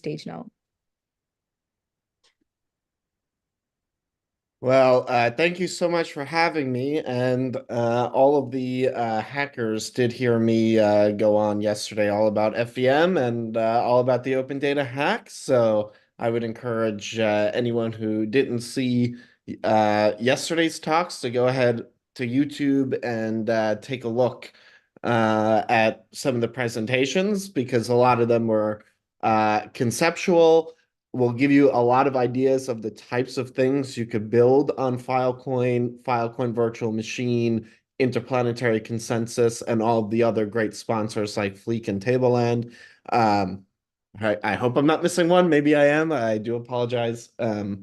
stage now. Well, thank you so much for having me. And all of the hackers did hear me go on yesterday all about FEM and all about the open data hacks. So I would encourage anyone who didn't see yesterday's talks to go ahead to YouTube and take a look at some of the presentations because a lot of them were conceptual, will give you a lot of ideas of the types of things you could build on Filecoin Virtual Machine, Interplanetary Consensus, and all of the other great sponsors like Fleek and Tableland. Um, I hope I'm not missing one. Maybe I am. I do apologize. So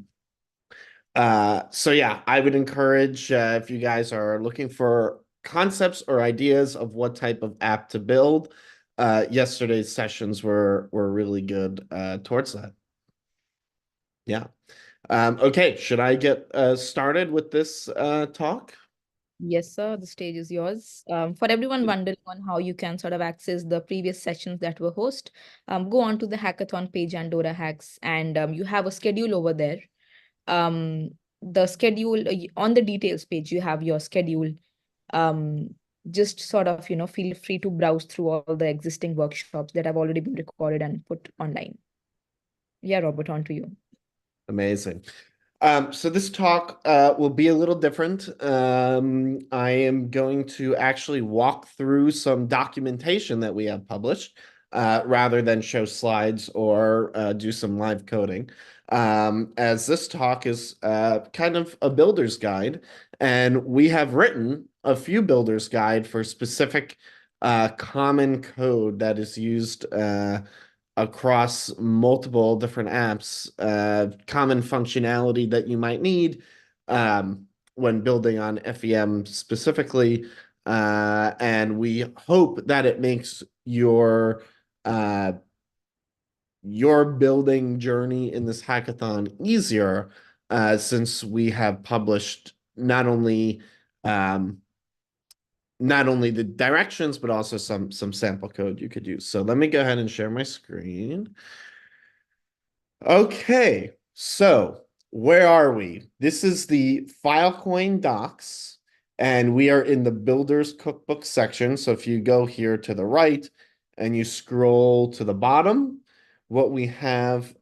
yeah, I would encourage if you guys are looking for concepts or ideas of what type of app to build, yesterday's sessions were really good towards that. Yeah. Okay, should I get started with this talk? Yes, sir, the stage is yours. For everyone wondering on how you can sort of access the previous sessions that were host, go on to the hackathon page and DoraHacks, and you have a schedule over there. The schedule on the details page, you have your schedule. Um, just sort of, feel free to browse through all the existing workshops that have already been recorded and put online. Yeah, Robert, on to you. Amazing. So this talk will be a little different. I am going to actually walk through some documentation that we have published rather than show slides or do some live coding. As this talk is kind of a builder's guide, and we have written a few builder's guide for specific common code that is used across multiple different apps, common functionality that you might need when building on FEM specifically. And we hope that it makes uh, your building journey in this hackathon easier, since we have published um, not only the directions, but also some sample code you could use. So let me go ahead and share my screen. Okay, so where are we? This is the Filecoin docs, and we are in the Builder's Cookbook section. So if you go here to the right and you scroll to the bottom, what we have,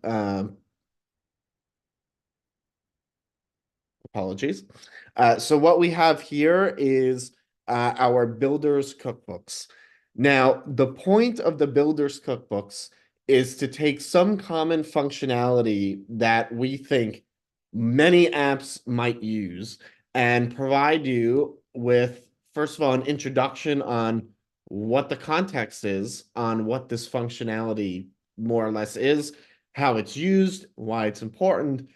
apologies. So what we have here is our Builder's Cookbooks. Now, the point of the Builder's Cookbooks is to take some common functionality that we think many apps might use and provide you with, first of all, an introduction on what the context is on what this functionality more or less is, how it's used, why it's important,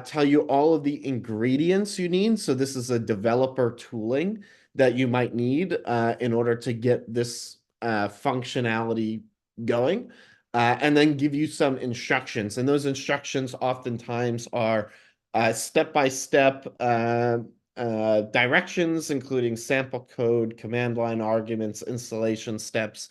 tell you all of the ingredients you need. So this is a developer tooling that you might need in order to get this functionality going, and then give you some instructions. And those instructions oftentimes are step-by-step directions, including sample code, command line arguments, installation steps,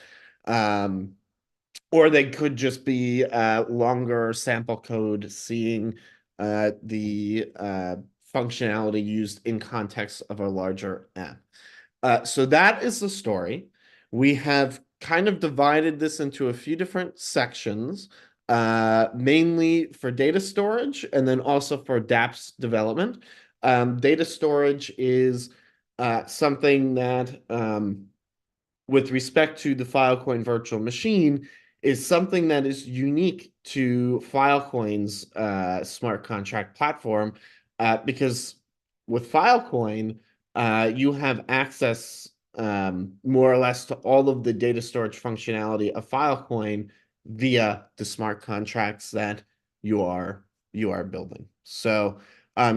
or they could just be longer sample code, seeing the functionality used in context of a larger app. So that is the story. We have kind of divided this into a few different sections, mainly for data storage and then also for dApps development. Data storage is something that, with respect to the Filecoin virtual machine, is something that is unique to Filecoin's smart contract platform, because with Filecoin, you have access, more or less to all of the data storage functionality of Filecoin via the smart contracts that you are building. So,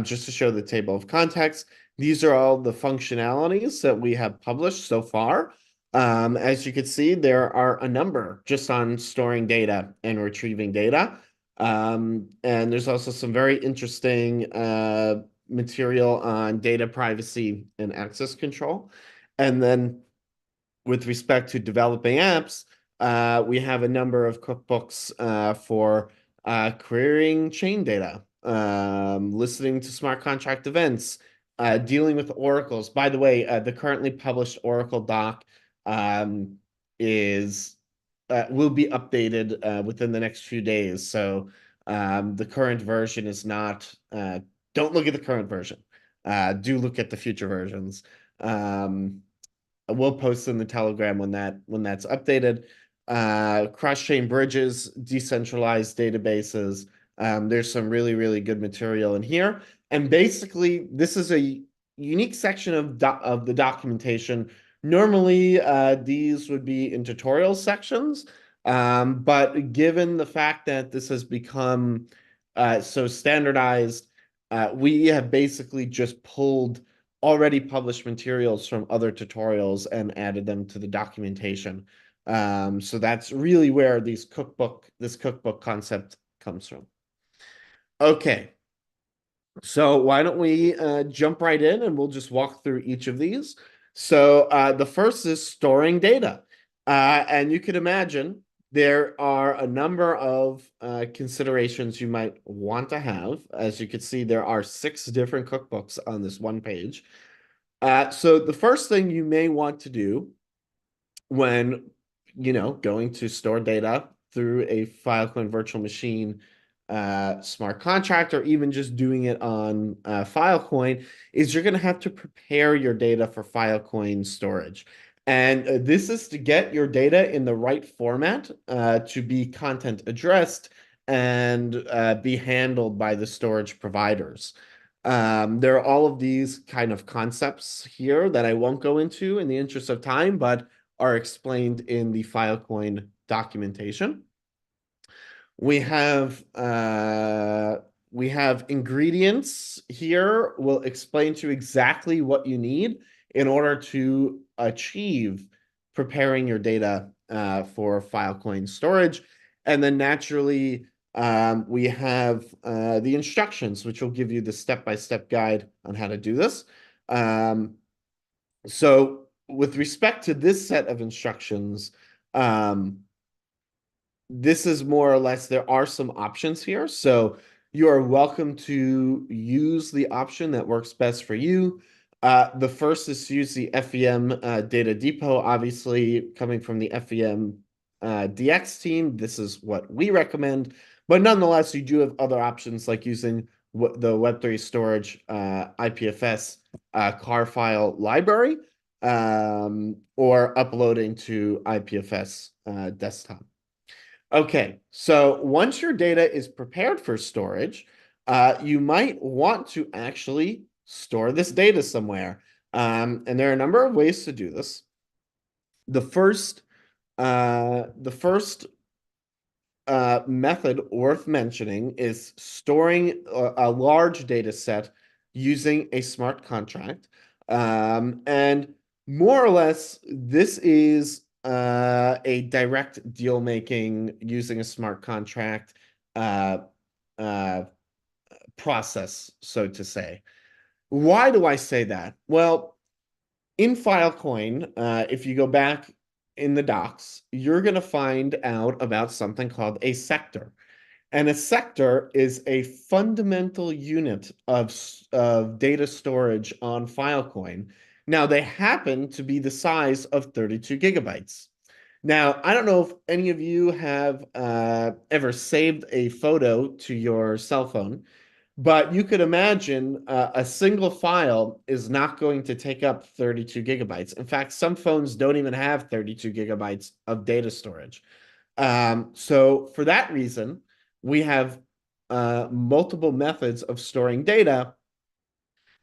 just to show the table of contents, these are all the functionalities that we have published so far. As you can see, there are a number just on storing data and retrieving data. And there's also some very interesting material on data privacy and access control. And then with respect to developing apps, We have a number of cookbooks for querying chain data, listening to smart contract events, dealing with oracles. By the way, the currently published Oracle doc um, is will be updated within the next few days. So the current version is not. Don't look at the current version. Do look at the future versions. We'll post in the Telegram when that's updated. Cross-chain bridges, decentralized databases. There's some really good material in here. And basically, this is a unique section of the documentation. Normally, these would be in tutorial sections, but given the fact that this has become so standardized, we have basically just pulled already published materials from other tutorials and added them to the documentation. So that's really where this cookbook concept comes from. Okay, so why don't we jump right in and we'll just walk through each of these. So the first is storing data. And you can imagine there are a number of considerations you might want to have. As you can see, there are 6 different cookbooks on this one page. So the first thing you may want to do when going to store data through a Filecoin virtual machine smart contract, or even just doing it on Filecoin, is you're going to have to prepare your data for Filecoin storage. And this is to get your data in the right format to be content addressed and be handled by the storage providers. There are all of these kind of concepts here that I won't go into in the interest of time, but are explained in the Filecoin documentation. We have ingredients here. We'll explain to you exactly what you need in order to achieve preparing your data for Filecoin storage. And then naturally, we have the instructions, which will give you the step-by-step guide on how to do this. So with respect to this set of instructions, this is more or less, there are some options here. So you are welcome to use the option that works best for you. The first is to use the FEM data depot, obviously coming from the FEM DX team. This is what we recommend. But nonetheless, you do have other options like using the Web3 storage IPFS car file library or uploading to IPFS desktop. Okay, so once your data is prepared for storage, you might want to actually store this data somewhere. And there are a number of ways to do this. The first method worth mentioning is storing a large data set using a smart contract. And more or less, this is a direct deal making using a smart contract uh, uh, process, so to say. Why do I say that? Well, in Filecoin, if you go back in the docs, you're going to find out about something called a sector. And a sector is a fundamental unit of data storage on Filecoin. Now, they happen to be the size of 32 gigabytes. Now, I don't know if any of you have ever saved a photo to your cell phone, but you could imagine a single file is not going to take up 32 gigabytes. In fact, some phones don't even have 32 gigabytes of data storage. So for that reason, we have multiple methods of storing data.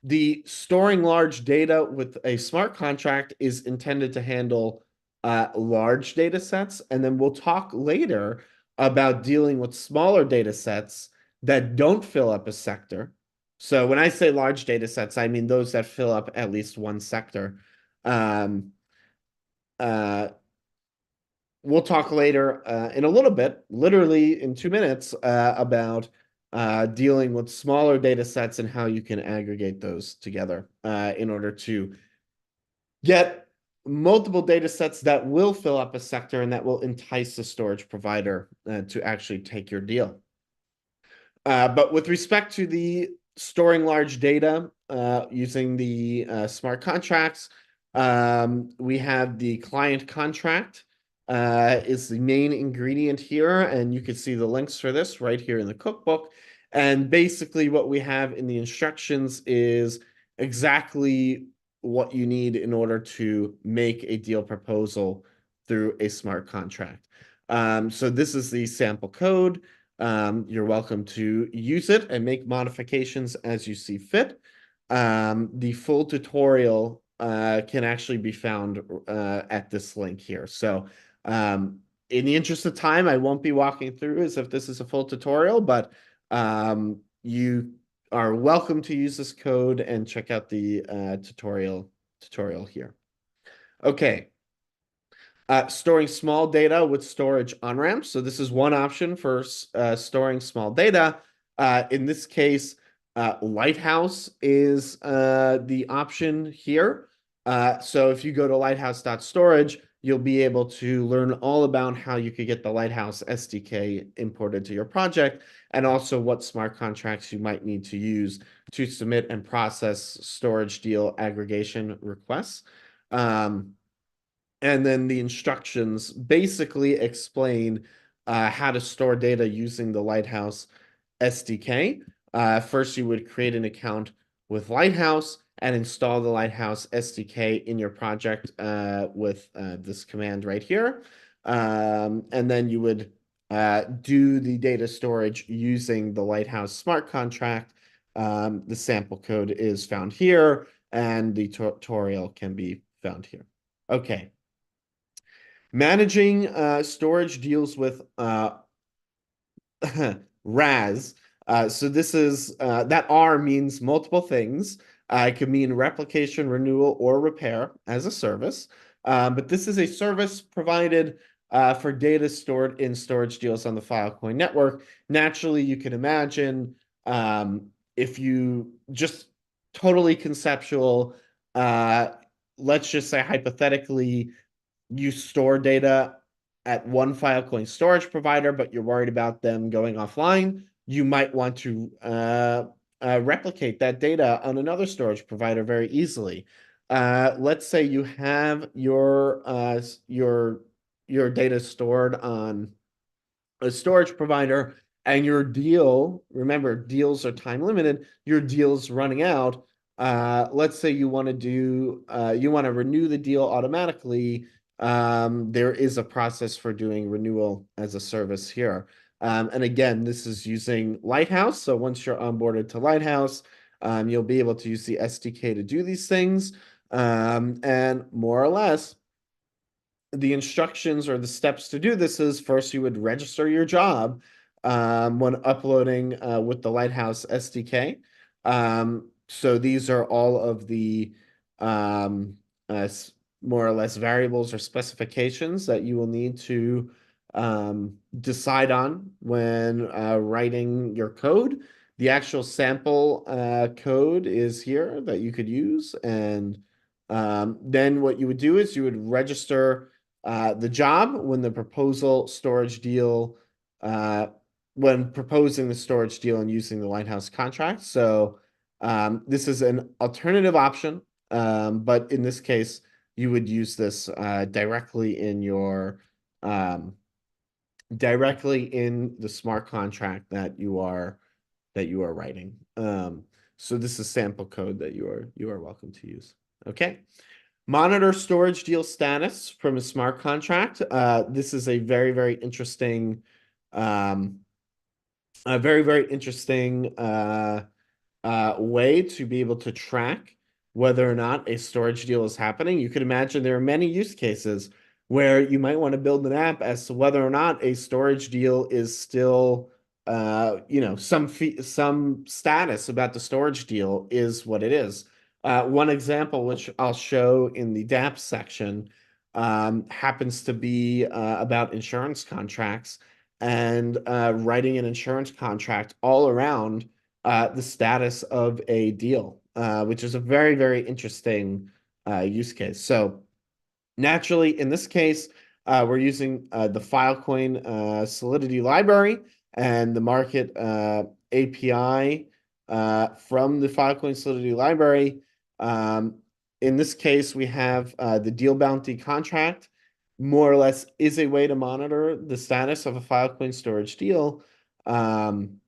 The storing large data with a smart contract is intended to handle large data sets. And then we'll talk later about dealing with smaller data sets that don't fill up a sector. So when I say large data sets, I mean those that fill up at least one sector. Um, uh, we'll talk later in a little bit, literally in 2 minutes, about dealing with smaller data sets and how you can aggregate those together in order to get multiple data sets that will fill up a sector and that will entice the storage provider to actually take your deal. But with respect to the storing large data using the smart contracts, we have the client contract is the main ingredient here, and you can see the links for this right here in the cookbook. And basically what we have in the instructions is exactly what you need in order to make a deal proposal through a smart contract. So this is the sample code. You're welcome to use it and make modifications as you see fit. The full tutorial can actually be found at this link here. So in the interest of time, I won't be walking through as if this is a full tutorial, but you are welcome to use this code and check out the tutorial here. Okay. Storing small data with storage on-ramps. So this is one option for storing small data. In this case, Lighthouse is the option here. So if you go to lighthouse.storage, you'll be able to learn all about how you could get the Lighthouse SDK imported to your project, and also what smart contracts you might need to use to submit and process storage deal aggregation requests. And then the instructions basically explain how to store data using the Lighthouse SDK. First, you would create an account with Lighthouse and install the Lighthouse SDK in your project with this command right here. And then you would do the data storage using the Lighthouse smart contract. The sample code is found here, and the tutorial can be found here. Okay. Managing storage deals with RAS. So this is that R means multiple things. It could mean replication, renewal, or repair as a service. But this is a service provided for data stored in storage deals on the Filecoin network. Naturally, you can imagine if you just totally conceptual, let's just say hypothetically, you store data at one Filecoin storage provider, but you're worried about them going offline, you might want to replicate that data on another storage provider very easily. Let's say you have your data stored on a storage provider and your deal, remember, deals are time limited, your deal's running out. Let's say you want to renew the deal automatically. There is a process for doing renewal as a service here. And again, this is using Lighthouse. So once you're onboarded to Lighthouse, you'll be able to use the SDK to do these things. And more or less, the instructions or the steps to do this is first you would register your job when uploading with the Lighthouse SDK. So these are all of the more or less variables or specifications that you will need to decide on when writing your code. The actual sample code is here that you could use. And then what you would do is you would register the job when the proposal storage deal, when proposing the storage deal and using the Lighthouse contract. So this is an alternative option, but in this case, you would use this directly in the smart contract that you are writing. So this is sample code that you are welcome to use. Okay. Monitor storage deal status from a smart contract. This is a very, very interesting, way to be able to track whether or not a storage deal is happening. You could imagine there are many use cases where you might want to build an app as to whether or not a storage deal is still, some status about the storage deal is what it is. One example, which I'll show in the dApps section, happens to be about insurance contracts and writing an insurance contract all around the status of a deal, which is a very, very interesting use case. So Naturally, in this case, we're using the Filecoin Solidity library and the market API from the Filecoin Solidity library. In this case, we have the deal bounty contract, more or less is a way to monitor the status of a Filecoin storage deal. And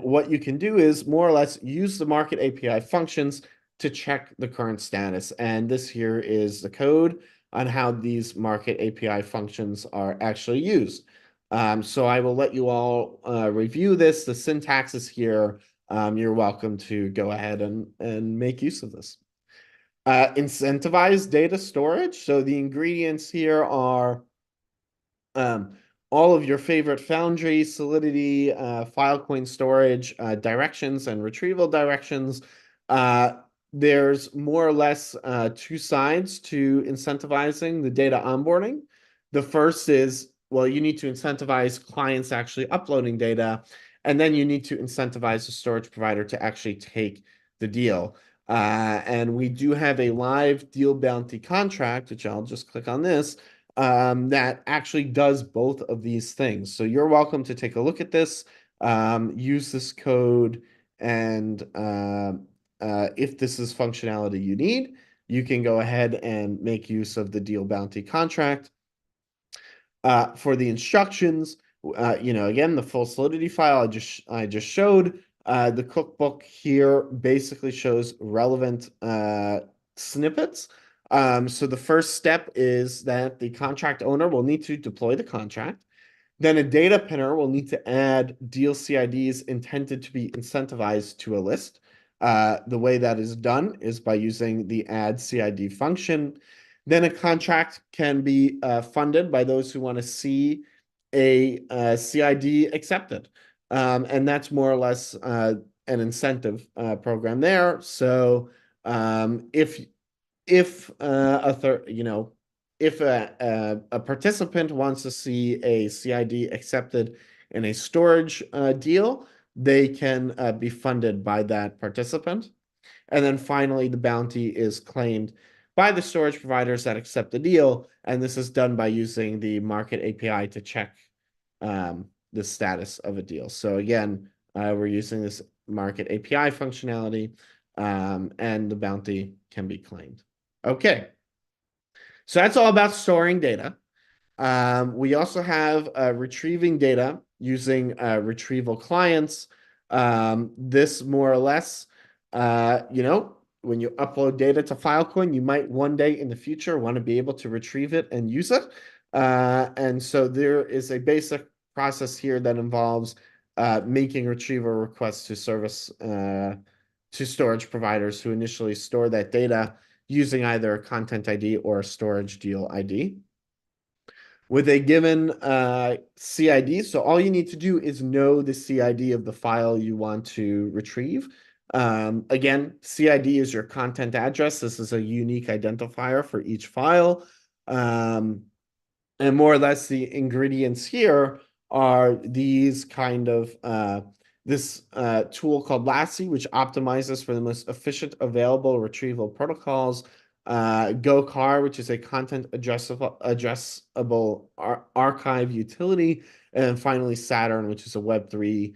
what you can do is more or less use the market API functions to check the current status. And this here is the code on how these market API functions are actually used. So I will let you all review this. The syntax is here. You're welcome to go ahead and make use of this. Incentivize data storage. So the ingredients here are all of your favorite Foundry, Solidity, Filecoin storage directions and retrieval directions. There's more or less two sides to incentivizing the data onboarding. The first is, well, you need to incentivize clients actually uploading data, and then you need to incentivize the storage provider to actually take the deal. And we do have a live deal bounty contract, which I'll just click on this, that actually does both of these things. So you're welcome to take a look at this, use this code, and if this is functionality you need, you can go ahead and make use of the deal bounty contract. For the instructions, again, the full Solidity file I just showed. The cookbook here basically shows relevant snippets. So the first step is that the contract owner will need to deploy the contract. Then a data pinner will need to add deal CIDs intended to be incentivized to a list. The way that is done is by using the add CID function. Then a contract can be funded by those who want to see a CID accepted. And that's more or less an incentive program there. So if if a participant wants to see a CID accepted in a storage deal, they can be funded by that participant. And then finally, the bounty is claimed by the storage providers that accept the deal. And this is done by using the market API to check the status of a deal. So again, we're using this market API functionality, and the bounty can be claimed. Okay. So that's all about storing data. We also have retrieving data using retrieval clients. This more or less, when you upload data to Filecoin, you might one day in the future want to be able to retrieve it and use it. And so there is a basic process here that involves making retrieval requests to service to storage providers who initially store that data using either a content ID or a storage deal ID. With a given CID, so all you need to do is know the CID of the file you want to retrieve. Again, CID is your content address. This is a unique identifier for each file. And more or less the ingredients here are these kind of this tool called Lassie, which optimizes for the most efficient available retrieval protocols. GoCar, which is a content addressable archive utility. And finally, Saturn, which is a Web3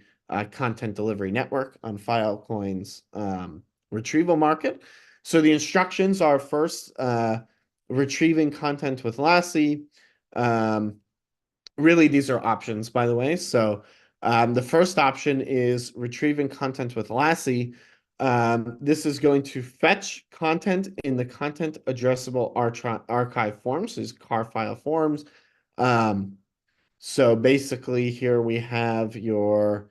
content delivery network on Filecoin's retrieval market. So the instructions are first retrieving content with Lassie. Really, these are options, by the way. So the first option is retrieving content with Lassie. This is going to fetch content in the content addressable archive forms, these car file forms. So basically here we have your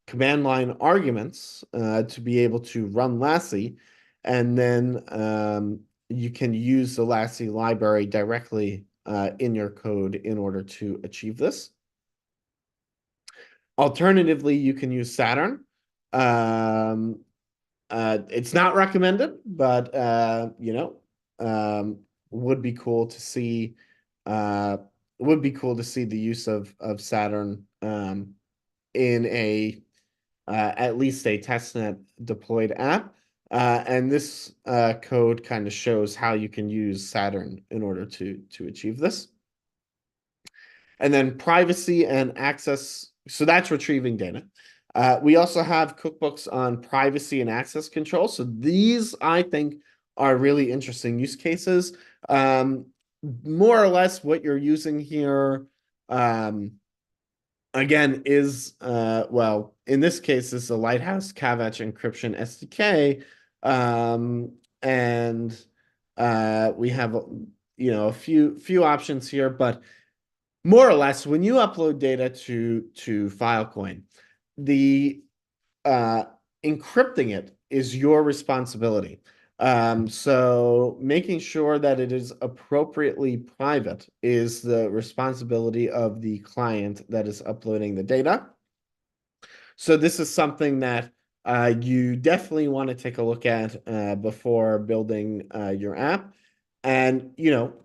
command line arguments to be able to run Lassie, and then you can use the Lassie library directly in your code in order to achieve this. Alternatively, you can use Saturn. It's not recommended, but would be cool to see. Would be cool to see the use of Saturn in a at least a testnet deployed app. And this code kind of shows how you can use Saturn in order to achieve this. And then privacy and access. So that's retrieving data. We also have cookbooks on privacy and access control. So these, I think, are really interesting use cases. More or less what you're using here, again, is, well, in this case, is the Lighthouse Kavach encryption SDK. And we have, a few options here, but more or less, when you upload data to Filecoin, the uh, encrypting it is your responsibility. So making sure that it is appropriately private is the responsibility of the client that is uploading the data. So this is something that you definitely want to take a look at before building your app. And,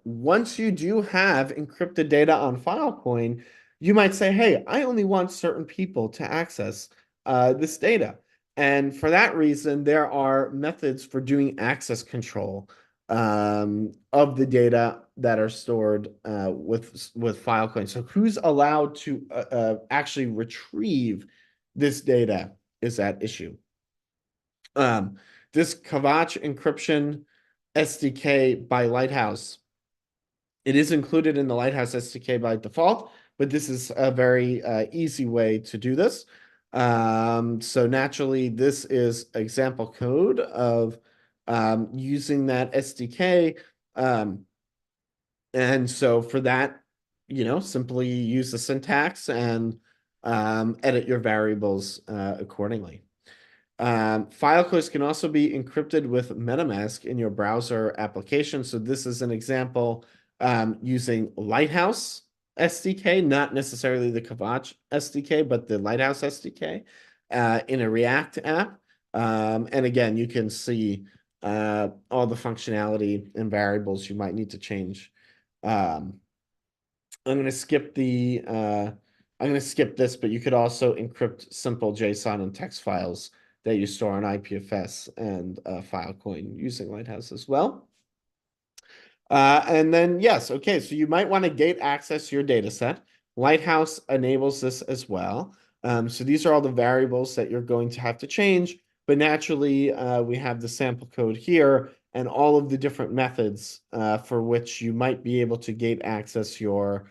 once you do have encrypted data on Filecoin, you might say, hey, I only want certain people to access this data. And for that reason, there are methods for doing access control of the data that are stored with Filecoin. So who's allowed to actually retrieve this data is at issue. This Kavach encryption SDK by Lighthouse, it is included in the Lighthouse SDK by default, but this is a very easy way to do this. So naturally, this is example code of using that SDK. And so for that, simply use the syntax and edit your variables accordingly. Filecoins can also be encrypted with MetaMask in your browser application. So this is an example using Lighthouse SDK, not necessarily the Kavach SDK, but the Lighthouse SDK in a React app. And again, you can see all the functionality and variables you might need to change. I'm going to skip this, but you could also encrypt simple JSON and text files that you store on IPFS and Filecoin using Lighthouse as well. And then, yes, okay, so you might want to gate access your data set. Lighthouse enables this as well. So these are all the variables that you're going to have to change, but naturally, we have the sample code here and all of the different methods for which you might be able to gate access your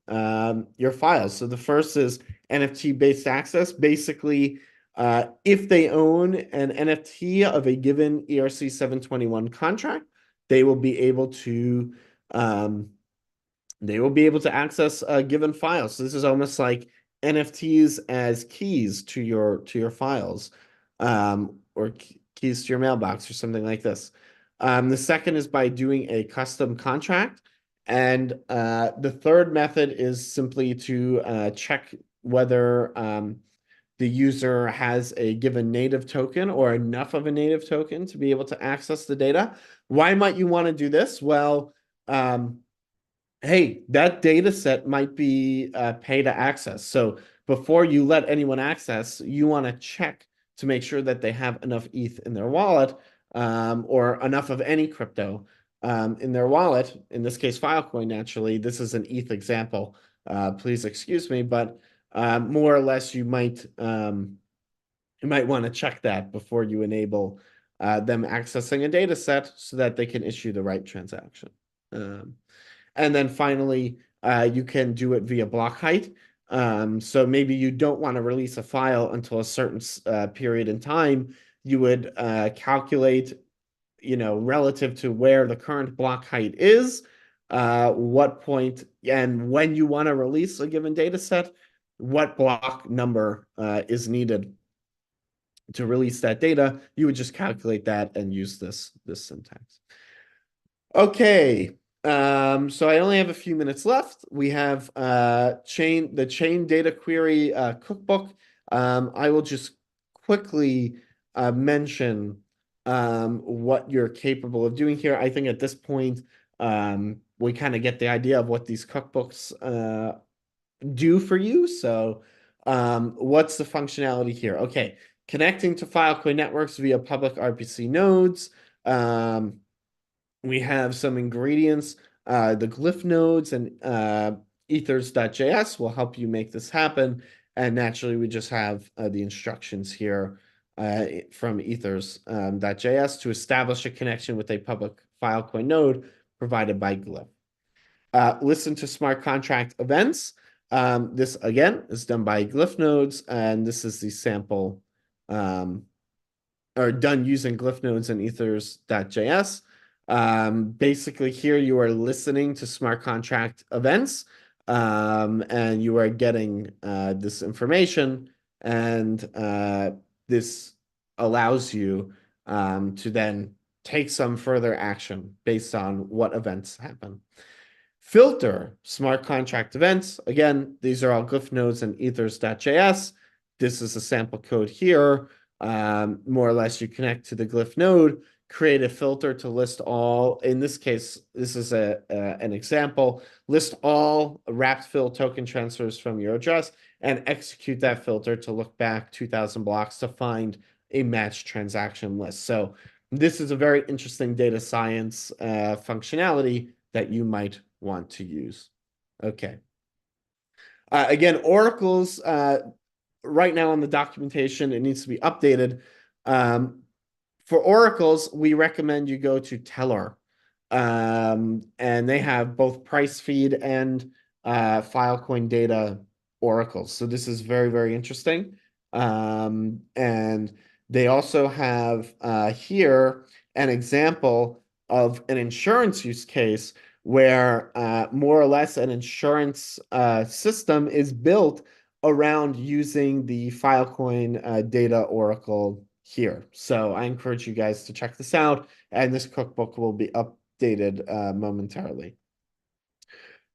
files. So the first is NFT-based access. Basically, if they own an NFT of a given ERC 721 contract, they will be able to access a given file. So this is almost like NFTs as keys to your files, or keys to your mailbox or something like this. The second is by doing a custom contract. And the third method is simply to check whether the user has a given native token or enough of a native token to be able to access the data. Why might you want to do this? Well, hey, that data set might be pay to access. So before you let anyone access, you want to check to make sure that they have enough ETH in their wallet, or enough of any crypto in their wallet. In this case, Filecoin, naturally. This is an ETH example. Please excuse me, but more or less, you might want to check that before you enable them accessing a data set so that they can issue the right transaction. And then finally, you can do it via block height. So maybe you don't want to release a file until a certain period in time. You would calculate, relative to where the current block height is, what point and when you want to release a given data set, what block number is needed to release that data. You would just calculate that and use this syntax. Okay. So I only have a few minutes left. We have the chain data query cookbook. I will just quickly mention what you're capable of doing here. I think at this point, we kind of get the idea of what these cookbooks do for you. So what's the functionality here? Okay. connecting to Filecoin networks via public RPC nodes. We have some ingredients. The glyph nodes and ethers.js will help you make this happen. And naturally, we just have the instructions here from ethers.js to establish a connection with a public Filecoin node provided by glyph. Listen to smart contract events. This, again, is done by glyph nodes, and this is the sample or done using glyph nodes and ethers.js. Basically, here you are listening to smart contract events, and you are getting this information, and this allows you to then take some further action based on what events happen. Filter smart contract events. Again, these are all glyph nodes and ethers.js. This is a sample code here. More or less, you connect to the glyph node, create a filter to list all. In this case, this is an example. List all wrapped fill token transfers from your address and execute that filter to look back 2,000 blocks to find a matched transaction list. So this is a very interesting data science functionality that you might want to use. Okay. Again, oracles, right now on the documentation, it needs to be updated. For oracles, we recommend you go to Teller. And they have both price feed and Filecoin data oracles. So this is very, very interesting. And they also have here an example of an insurance use case where more or less an insurance system is built around using the Filecoin data oracle here. So I encourage you guys to check this out, and this cookbook will be updated momentarily.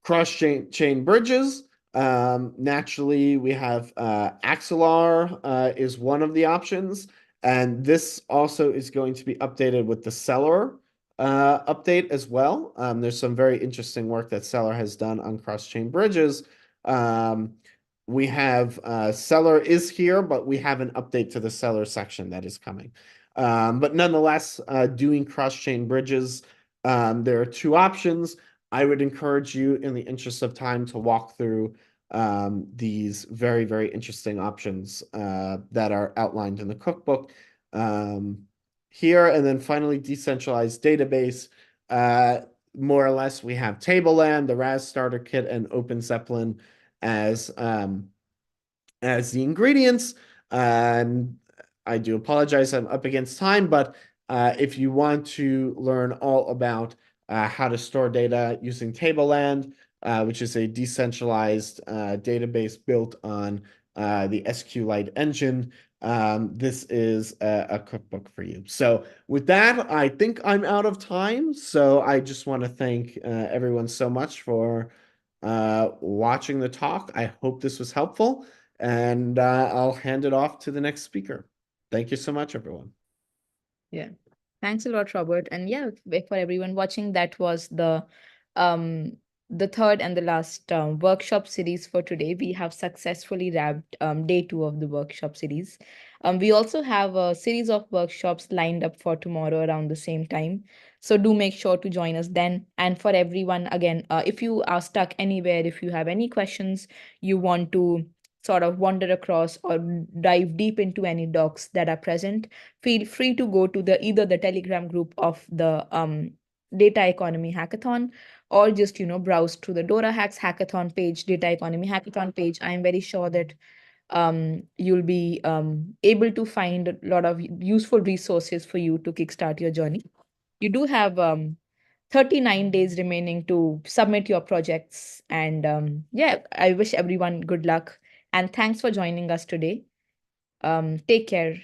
Cross-chain bridges. Naturally, we have Axelar is one of the options, and this also is going to be updated with the Seller update as well. There's some very interesting work that Seller has done on cross-chain bridges. We have Seller is here, but we have an update to the Seller section that is coming. But nonetheless, doing cross-chain bridges, there are two options. I would encourage you, in the interest of time, to walk through these very, very interesting options that are outlined in the cookbook here. And then finally, decentralized database. More or less, we have Tableland, the RAS Starter Kit, and Open Zeppelin as the ingredients. I do apologize, I'm up against time, but if you want to learn all about how to store data using Tableland, which is a decentralized database built on the SQLite engine, this is a cookbook for you. So with that, I think I'm out of time. So I just want to thank everyone so much for watching the talk. I hope this was helpful, and I'll hand it off to the next speaker. Thank you so much, everyone. Yeah. Thanks a lot, Robert. And yeah, for everyone watching, that was the third and the last workshop series for today. We have successfully wrapped day 2 of the workshop series. We also have a series of workshops lined up for tomorrow around the same time. So do make sure to join us then. And for everyone, again, if you are stuck anywhere, if you have any questions, you want to sort of wander across or dive deep into any docs that are present, feel free to go to either the Telegram group of the Data Economy Hackathon, or just browse through the DoraHacks Hackathon page, Data Economy Hackathon page. I'm very sure that you'll be able to find a lot of useful resources for you to kickstart your journey. You do have 39 days remaining to submit your projects, and yeah, I wish everyone good luck, and thanks for joining us today. Take care.